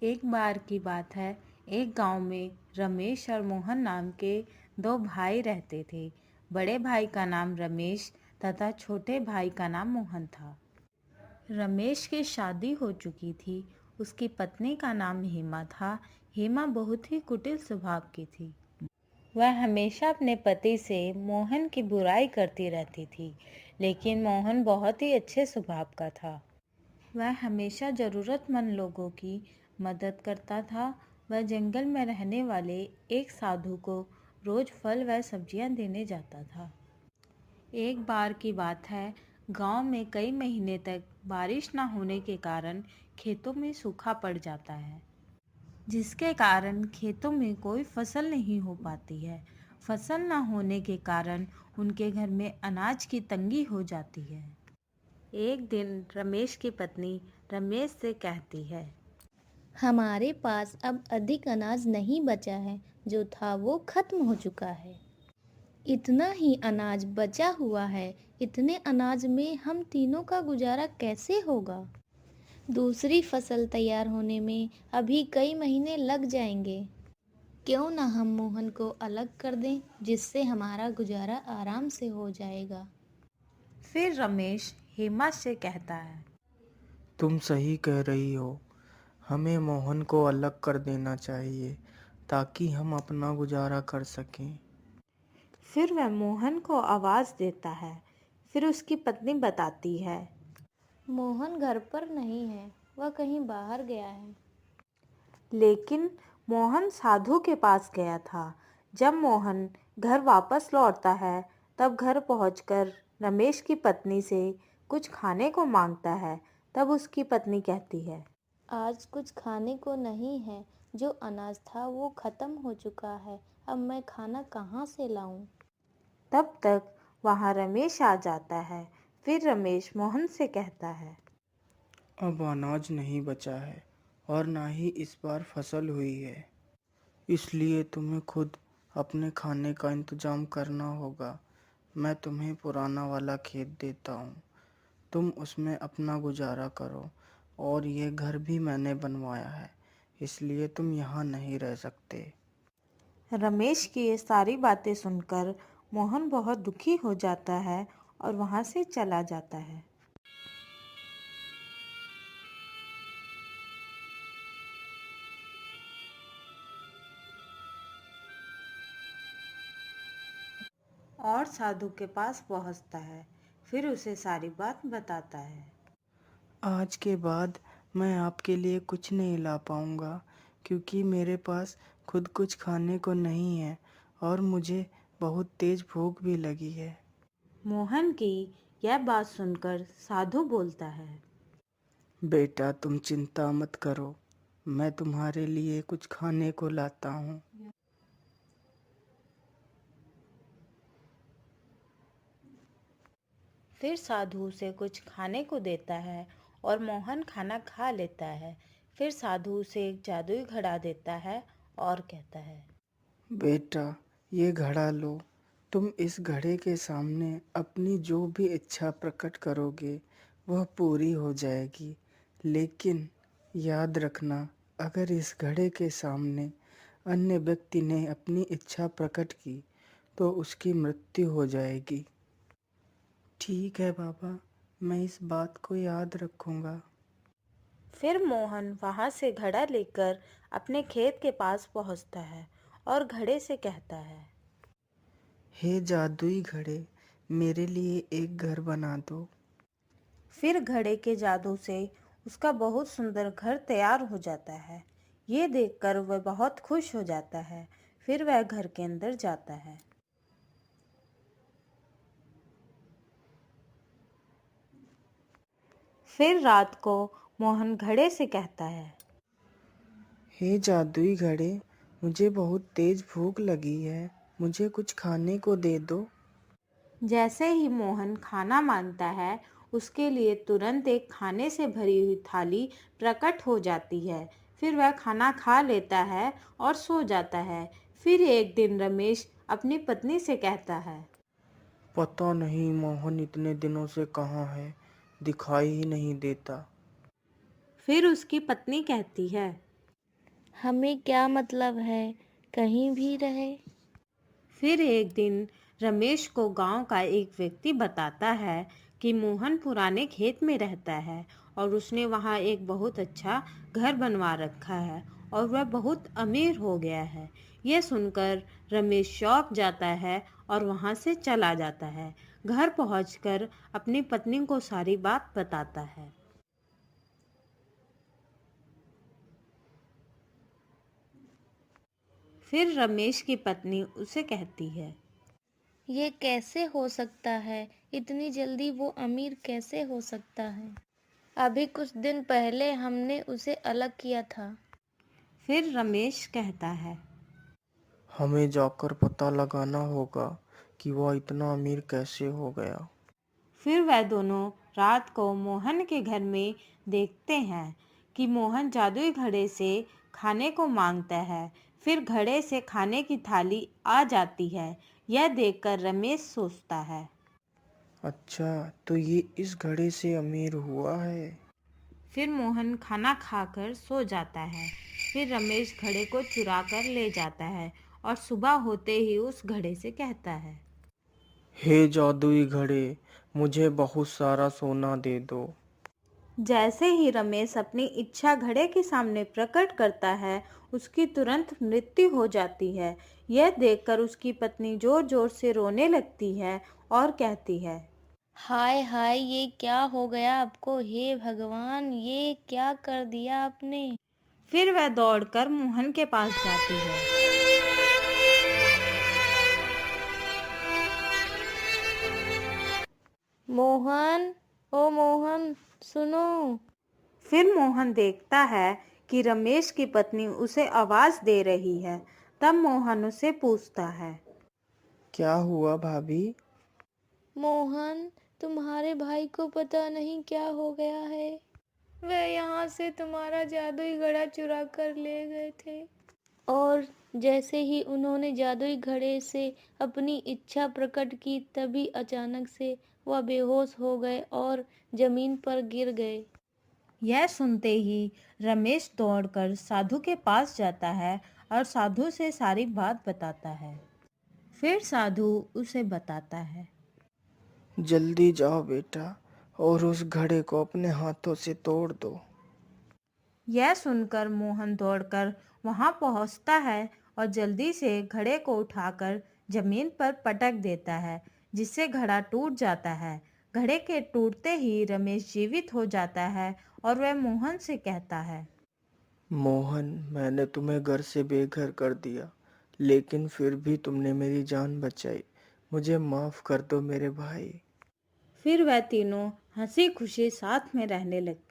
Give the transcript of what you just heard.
एक बार की बात है। एक गांव में रमेश और मोहन नाम के दो भाई रहते थे। बड़े भाई का नाम रमेश तथा छोटे भाई का नाम मोहन था। रमेश की शादी हो चुकी थी। उसकी पत्नी का नाम हेमा था। हेमा बहुत ही कुटिल स्वभाव की थी। वह हमेशा अपने पति से मोहन की बुराई करती रहती थी, लेकिन मोहन बहुत ही अच्छे स्वभाव का था। वह हमेशा ज़रूरतमंद लोगों की मदद करता था। वह जंगल में रहने वाले एक साधु को रोज़ फल व सब्जियां देने जाता था। एक बार की बात है, गांव में कई महीने तक बारिश न होने के कारण खेतों में सूखा पड़ जाता है, जिसके कारण खेतों में कोई फसल नहीं हो पाती है। फसल न होने के कारण उनके घर में अनाज की तंगी हो जाती है। एक दिन रमेश की पत्नी रमेश से कहती है, हमारे पास अब अधिक अनाज नहीं बचा है, जो था वो खत्म हो चुका है। इतना ही अनाज बचा हुआ है। इतने अनाज में हम तीनों का गुजारा कैसे होगा? दूसरी फसल तैयार होने में अभी कई महीने लग जाएंगे। क्यों ना हम मोहन को अलग कर दें, जिससे हमारा गुजारा आराम से हो जाएगा। फिर रमेश हेमा से कहता है, तुम सही कह रही हो। हमें मोहन को अलग कर देना चाहिए ताकि हम अपना गुजारा कर सकें। फिर वह मोहन को आवाज़ देता है। फिर उसकी पत्नी बताती है, मोहन घर पर नहीं है, वह कहीं बाहर गया है। लेकिन मोहन साधु के पास गया था। जब मोहन घर वापस लौटता है, तब घर पहुंचकर रमेश की पत्नी से कुछ खाने को मांगता है। तब उसकी पत्नी कहती है, आज कुछ खाने को नहीं है। जो अनाज था वो खत्म हो चुका है। अब मैं खाना कहाँ से लाऊं? तब तक वहां रमेश आ जाता है। फिर रमेश मोहन से कहता है, अब अनाज नहीं बचा है और ना ही इस बार फसल हुई है, इसलिए तुम्हें खुद अपने खाने का इंतजाम करना होगा। मैं तुम्हें पुराना वाला खेत देता हूँ, तुम उसमें अपना गुजारा करो। और ये घर भी मैंने बनवाया है, इसलिए तुम यहाँ नहीं रह सकते। रमेश की ये सारी बातें सुनकर मोहन बहुत दुखी हो जाता है और वहां से चला जाता है। और साधु के पास पहुंचता है। फिर उसे सारी बात बताता है। आज के बाद मैं आपके लिए कुछ नहीं ला पाऊँगा, क्योंकि मेरे पास खुद कुछ खाने को नहीं है और मुझे बहुत तेज़ भूख भी लगी है। मोहन की यह बात सुनकर साधु बोलता है, बेटा, तुम चिंता मत करो, मैं तुम्हारे लिए कुछ खाने को लाता हूँ। फिर साधु उसे कुछ खाने को देता है और मोहन खाना खा लेता है। फिर साधु उसे एक जादुई घड़ा देता है और कहता है, बेटा, ये घड़ा लो। तुम इस घड़े के सामने अपनी जो भी इच्छा प्रकट करोगे वह पूरी हो जाएगी। लेकिन याद रखना, अगर इस घड़े के सामने अन्य व्यक्ति ने अपनी इच्छा प्रकट की तो उसकी मृत्यु हो जाएगी। ठीक है बाबा, मैं इस बात को याद रखूंगा। फिर मोहन वहां से घड़ा लेकर अपने खेत के पास पहुंचता है और घड़े से कहता है, हे जादुई घड़े, मेरे लिए एक घर बना दो। फिर घड़े के जादू से उसका बहुत सुंदर घर तैयार हो जाता है। ये देखकर वह बहुत खुश हो जाता है। फिर वह घर के अंदर जाता है। फिर रात को मोहन घड़े से कहता है, हे जादुई घड़े, मुझे बहुत तेज भूख लगी है, मुझे कुछ खाने को दे दो। जैसे ही मोहन खाना मांगता है, उसके लिए तुरंत एक खाने से भरी हुई थाली प्रकट हो जाती है। फिर वह खाना खा लेता है और सो जाता है। फिर एक दिन रमेश अपनी पत्नी से कहता है, पता नहीं मोहन इतने दिनों से कहाँ है, दिखाई ही नहीं देता। फिर उसकी पत्नी कहती है, हमें क्या मतलब है, कहीं भी रहे। फिर एक दिन रमेश को गांव का एक व्यक्ति बताता है कि मोहन पुराने खेत में रहता है और उसने वहां एक बहुत अच्छा घर बनवा रखा है और वह बहुत अमीर हो गया है। यह सुनकर रमेश चौंक जाता है और वहां से चला जाता है। घर पहुंचकर अपनी पत्नी को सारी बात बताता है। फिर रमेश की पत्नी उसे कहती है, ये कैसे हो सकता है, इतनी जल्दी वो अमीर कैसे हो सकता है। अभी कुछ दिन पहले हमने उसे अलग किया था। फिर रमेश कहता है, हमें जाकर पता लगाना होगा कि वह इतना अमीर कैसे हो गया। फिर वह दोनों रात को मोहन के घर में देखते हैं कि मोहन जादुई घड़े से खाने को मांगता है। फिर घड़े से खाने की थाली आ जाती है। यह देखकर रमेश सोचता है। अच्छा, तो ये इस घड़े से अमीर हुआ है। फिर मोहन खाना खाकर सो जाता है। फिर रमेश घड़े को चुरा कर ले जाता है और सुबह होते ही उस घड़े से कहता है, हे जादुई घड़े, मुझे बहुत सारा सोना दे दो। जैसे ही रमेश अपनी इच्छा घड़े के सामने प्रकट करता है, उसकी तुरंत मृत्यु हो जाती है। यह देखकर उसकी पत्नी जोर जोर से रोने लगती है और कहती है, हाय हाय, ये क्या हो गया आपको, हे भगवान, ये क्या कर दिया आपने। फिर वह दौड़कर मोहन के पास जाती है। मोहन, ओ मोहन, सुनो। फिर मोहन देखता है कि रमेश की पत्नी उसे आवाज दे रही है। तब मोहन उसे पूछता है, क्या हुआ भाभी? मोहन, तुम्हारे भाई को पता नहीं क्या हो गया है। वह यहाँ से तुम्हारा जादुई घड़ा चुरा कर ले गए थे। और जैसे ही उन्होंने जादुई घड़े से अपनी इच्छा प्रकट की, तभी अचानक से वह बेहोश हो गए और जमीन पर गिर गए। यह सुनते ही रमेश दौड़कर साधु के पास जाता है और साधु से सारी बात बताता है। फिर साधु उसे बताता है, जल्दी जाओ बेटा और उस घड़े को अपने हाथों से तोड़ दो। यह सुनकर मोहन दौड़कर वहां पहुंचता है और जल्दी से घड़े को उठाकर जमीन पर पटक देता है, जिससे घड़ा टूट जाता है। घड़े के टूटते ही रमेश जीवित हो जाता है और वह मोहन से कहता है, मोहन, मैंने तुम्हें घर से बेघर कर दिया, लेकिन फिर भी तुमने मेरी जान बचाई। मुझे माफ कर दो मेरे भाई। फिर वह तीनों हंसी खुशी साथ में रहने लगते।